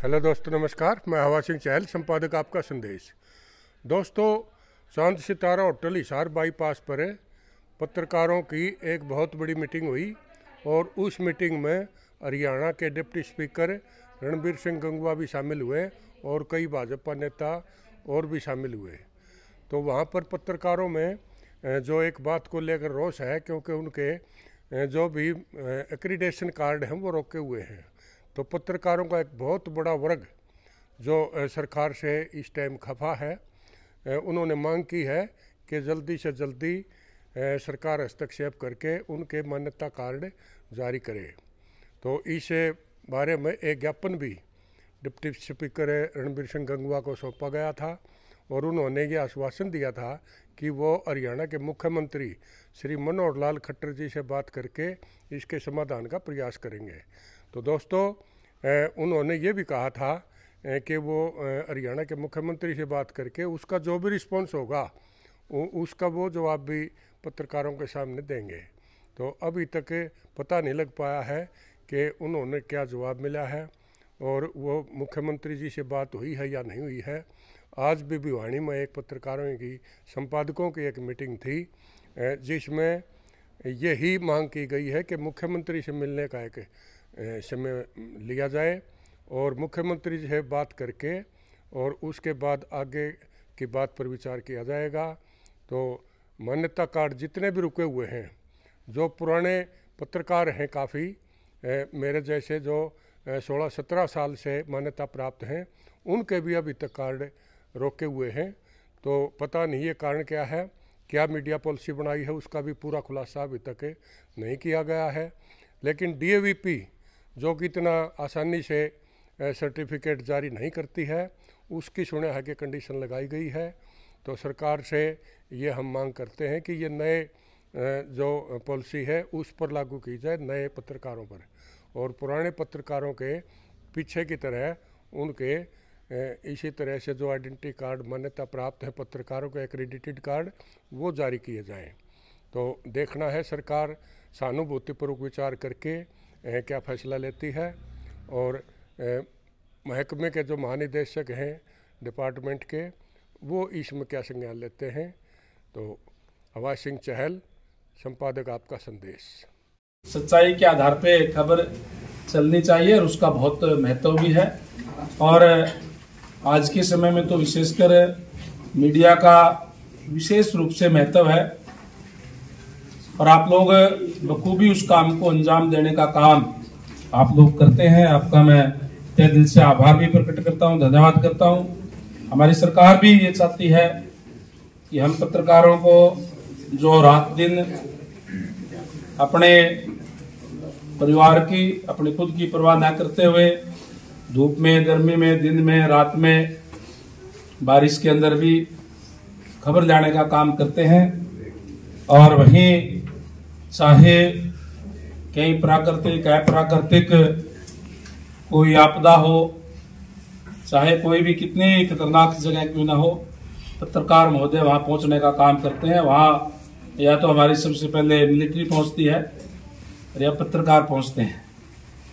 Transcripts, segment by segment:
Hello दोस्तों, नमस्कार। मैं हवा सिंह चहल, संपादक आपका संदेश। दोस्तों, चांद सितारा होटल हिसार बाईपास पर पत्रकारों की एक बहुत बड़ी मीटिंग हुई और उस मीटिंग में हरियाणा के डिप्टी स्पीकर रणबीर सिंह गंगवा भी शामिल हुए और कई भाजपा नेता और भी शामिल हुए। तो वहाँ पर पत्रकारों में जो एक बात को लेकर रोष है, क्योंकि उनके जो भी एक्रीडेशन कार्ड हैं वो रोके हुए हैं। तो पत्रकारों का एक बहुत बड़ा वर्ग जो सरकार से इस टाइम खफा है, उन्होंने मांग की है कि जल्दी से जल्दी सरकार हस्तक्षेप करके उनके मान्यता कार्ड जारी करे। तो इस बारे में एक ज्ञापन भी डिप्टी स्पीकर रणबीर सिंह गंगवा को सौंपा गया था और उन्होंने ये आश्वासन दिया था कि वो हरियाणा के मुख्यमंत्री श्री मनोहर लाल खट्टर जी से बात करके इसके समाधान का प्रयास करेंगे। तो दोस्तों, उन्होंने ये भी कहा था कि वो हरियाणा के मुख्यमंत्री से बात करके उसका जो भी रिस्पॉन्स होगा उसका वो जवाब भी पत्रकारों के सामने देंगे। तो अभी तक पता नहीं लग पाया है कि उन्होंने क्या जवाब मिला है और वो मुख्यमंत्री जी से बात हुई है या नहीं हुई है। आज भी भिवानी में एक पत्रकारों की संपादकों की एक मीटिंग थी जिसमें यही मांग की गई है कि मुख्यमंत्री से मिलने का एक समय लिया जाए और मुख्यमंत्री जी से बात करके और उसके बाद आगे की बात पर विचार किया जाएगा। तो मान्यता कार्ड जितने भी रुके हुए हैं, जो पुराने पत्रकार हैं काफ़ी मेरे जैसे जो 16-17 साल से मान्यता प्राप्त हैं, उनके भी अभी तक कार्ड रोके हुए हैं। तो पता नहीं ये कारण क्या है, क्या मीडिया पॉलिसी बनाई है उसका भी पूरा खुलासा अभी तक नहीं किया गया है। लेकिन DAVP जो कि इतना आसानी से सर्टिफिकेट जारी नहीं करती है, उसकी सुने है कि कंडीशन लगाई गई है। तो सरकार से ये हम मांग करते हैं कि ये नए जो पॉलिसी है उस पर लागू की जाए नए पत्रकारों पर, और पुराने पत्रकारों के पीछे की तरह उनके इसी तरह से जो आइडेंटिटी कार्ड मान्यता प्राप्त है पत्रकारों के एक्रेडिटेड कार्ड वो जारी किए जाएं। तो देखना है सरकार सहानुभूतिपूर्वक विचार करके क्या फैसला लेती है और महकमे के जो महानिदेशक हैं डिपार्टमेंट के वो इसमें क्या संज्ञान लेते हैं। तो हवा सिंह चहल, संपादक आपका संदेश। सच्चाई के आधार पे खबर चलनी चाहिए और उसका बहुत महत्व भी है। और आज के समय में तो विशेषकर मीडिया का विशेष रूप से महत्व है और आप लोग बखूबी उस काम को अंजाम देने का काम आप लोग करते हैं। आपका मैं तहे दिल से आभार भी प्रकट करता हूं, धन्यवाद करता हूं। हमारी सरकार भी ये चाहती है कि हम पत्रकारों को जो रात दिन अपने परिवार की, अपनी खुद की परवाह न करते हुए धूप में, गर्मी में, दिन में, रात में, बारिश के अंदर भी खबर लाने का काम करते हैं। और वहीं चाहे कहीं प्राकृतिक अप्राकृतिक कोई आपदा हो, चाहे कोई भी कितनी खतरनाक जगह क्यों ना हो, पत्रकार महोदय वहां पहुंचने का काम करते हैं। वहां या तो हमारी सबसे पहले मिलिट्री पहुंचती है या पत्रकार पहुंचते हैं।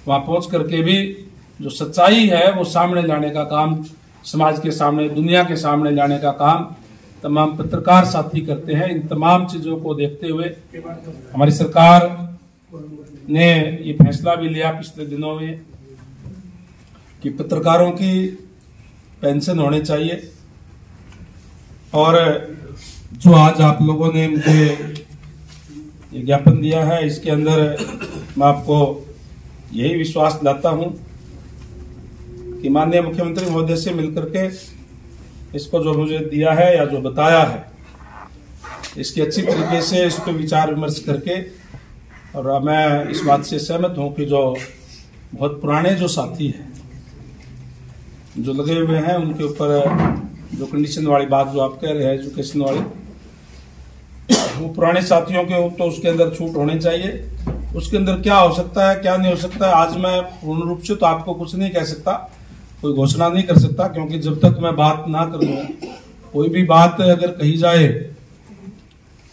वहां पहुंच करके भी जो सच्चाई है वो सामने लाने का काम, समाज के सामने, दुनिया के सामने लाने का काम तमाम पत्रकार साथी करते हैं। इन तमाम चीजों को देखते हुए हमारी सरकार ने ये फैसला भी लिया पिछले दिनों में कि पत्रकारों की पेंशन होनी चाहिए। और जो आज आप लोगों ने मुझे ये ज्ञापन दिया है, इसके अंदर मैं आपको यही विश्वास दिलाता हूं कि माननीय मुख्यमंत्री महोदय से मिलकर के इसको जो मुझे दिया है या जो बताया है, इसकी अच्छी तरीके से इस पर विचार विमर्श करके, और मैं इस बात से सहमत हूं कि जो बहुत पुराने जो साथी हैं जो लगे हुए हैं उनके ऊपर जो कंडीशन वाली बात जो आप कह रहे हैं एजुकेशन वाली, वो पुराने साथियों के तो उसके अंदर छूट होनी चाहिए। उसके अंदर क्या हो सकता है क्या नहीं हो सकता है, आज मैं पूर्ण रूप से तो आपको कुछ नहीं कह सकता, कोई घोषणा नहीं कर सकता, क्योंकि जब तक मैं बात ना करूं, कोई भी बात अगर कही जाए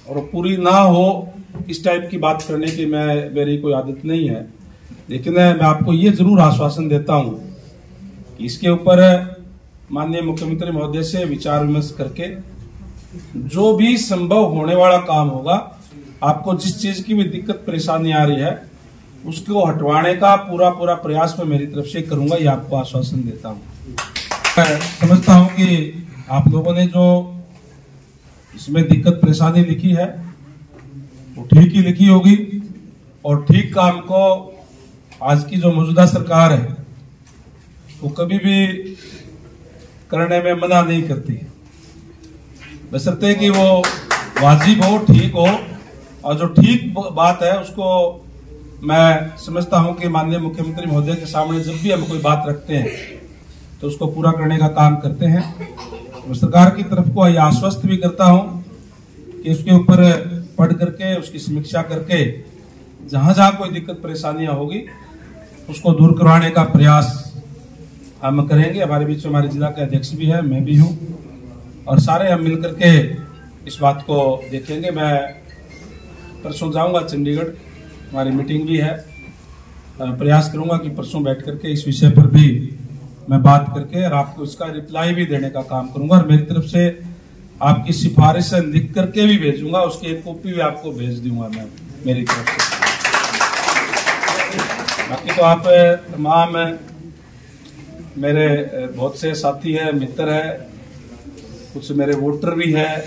और पूरी ना हो, इस टाइप की बात करने की मेरी कोई आदत नहीं है। लेकिन मैं आपको ये जरूर आश्वासन देता हूं इसके ऊपर माननीय मुख्यमंत्री महोदय से विचार विमर्श करके जो भी संभव होने वाला काम होगा, आपको जिस चीज की भी दिक्कत परेशानी आ रही है उसको हटवाने का पूरा प्रयास मैं मेरी तरफ से करूंगा, ये आपको आश्वासन देता हूं। मैं समझता हूं कि आप लोगों ने जो इसमें दिक्कत परेशानी लिखी है वो ठीक ही लिखी होगी और ठीक काम को आज की जो मौजूदा सरकार है वो कभी भी करने में मना नहीं करती, बशर्ते कि वो वाजिब हो, ठीक हो। और जो ठीक बात है उसको मैं समझता हूं कि माननीय मुख्यमंत्री महोदय के सामने जब भी हम कोई बात रखते हैं तो उसको पूरा करने का काम करते हैं। तो सरकार की तरफ को यह आश्वस्त भी करता हूं कि उसके ऊपर पढ़ करके उसकी समीक्षा करके जहां जहां कोई दिक्कत परेशानियां होगी उसको दूर करवाने का प्रयास हम करेंगे। हमारे बीच में हमारे जिला के अध्यक्ष भी है, मैं भी हूं, और सारे हम मिलकर के इस बात को देखेंगे। मैं परसों जाऊंगा चंडीगढ़, हमारी मीटिंग भी है। प्रयास करूंगा कि परसों बैठ करके इस विषय पर भी मैं बात करके और आपको इसका रिप्लाई भी देने का काम करूंगा, और मेरी तरफ से आपकी सिफारिश लिख करके भी भेजूंगा, उसकी एक कॉपी भी आपको भेज दूंगा मैं मेरी तरफ से। बाकी तो आप तमाम मेरे बहुत से साथी है, मित्र है, कुछ मेरे वोटर भी है,